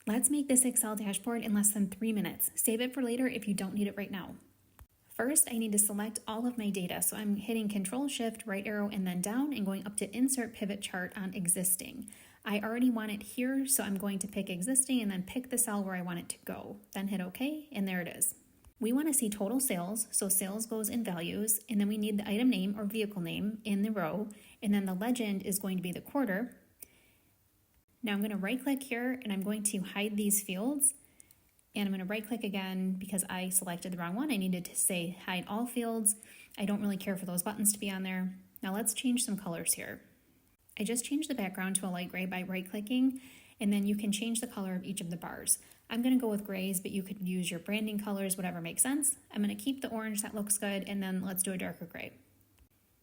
Let's make this Excel dashboard in less than 3 minutes. Save it for later if you don't need it right now. First, I need to select all of my data. So I'm hitting Control Shift, right arrow, and then down and going up to Insert Pivot Chart on Existing. I already want it here, so I'm going to pick Existing and then pick the cell where I want it to go. Then hit OK, and there it is. We want to see total sales, so sales goes in values, and then we need the item name or vehicle name in the row, and then the legend is going to be the quarter. Now I'm going to right click here and I'm going to hide these fields, and I'm going to right click again because I selected the wrong one. I needed to say hide all fields. I don't really care for those buttons to be on there. Now let's change some colors here. I just changed the background to a light gray by right clicking, and then you can change the color of each of the bars. I'm going to go with grays, but you could use your branding colors, whatever makes sense. I'm going to keep the orange, that looks good, and then let's do a darker gray.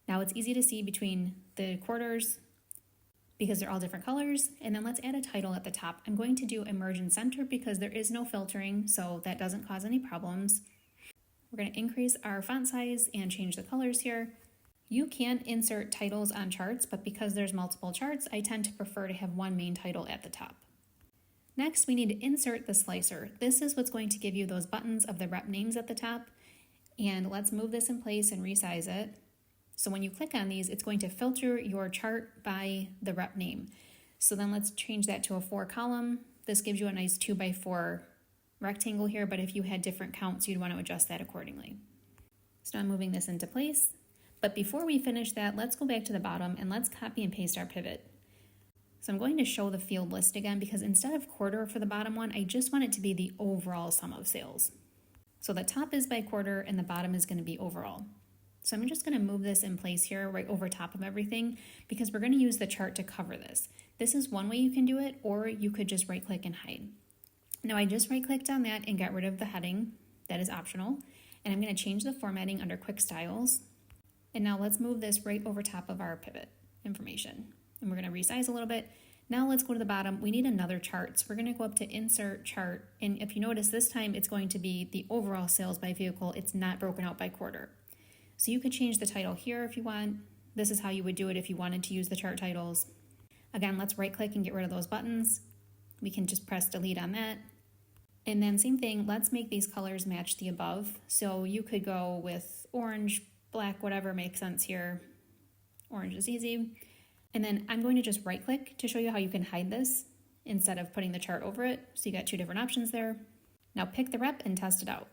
Now it's easy to see between the quarters because they're all different colors, and then let's add a title at the top. I'm going to do Emerge and Center because there is no filtering, so that doesn't cause any problems. We're going to increase our font size and change the colors here. You can insert titles on charts, but because there's multiple charts, I tend to prefer to have one main title at the top. Next, we need to insert the slicer. This is what's going to give you those buttons of the rep names at the top. And let's move this in place and resize it. So when you click on these, it's going to filter your chart by the rep name. So then let's change that to a 4-column. This gives you a nice 2x4 rectangle here, but if you had different counts, you'd want to adjust that accordingly. So now I'm moving this into place. But before we finish that, let's go back to the bottom and let's copy and paste our pivot. So I'm going to show the field list again because instead of quarter for the bottom one, I just want it to be the overall sum of sales. So the top is by quarter and the bottom is going to be overall. So I'm just going to move this in place here right over top of everything because we're going to use the chart to cover this. This is one way you can do it, or you could just right click and hide. Now I just right clicked on that and got rid of the heading. That is optional. And I'm going to change the formatting under Quick Styles. And now let's move this right over top of our pivot information. And we're going to resize a little bit. Now let's go to the bottom. We need another chart. So we're going to go up to Insert Chart. And if you notice, this time it's going to be the overall sales by vehicle. It's not broken out by quarter. So you could change the title here if you want. This is how you would do it if you wanted to use the chart titles. Again, let's right click and get rid of those buttons. We can just press delete on that. And then same thing, let's make these colors match the above. So you could go with orange, black, whatever makes sense here. Orange is easy. And then I'm going to just right click to show you how you can hide this instead of putting the chart over it. So you got two different options there. Now pick the rep and test it out.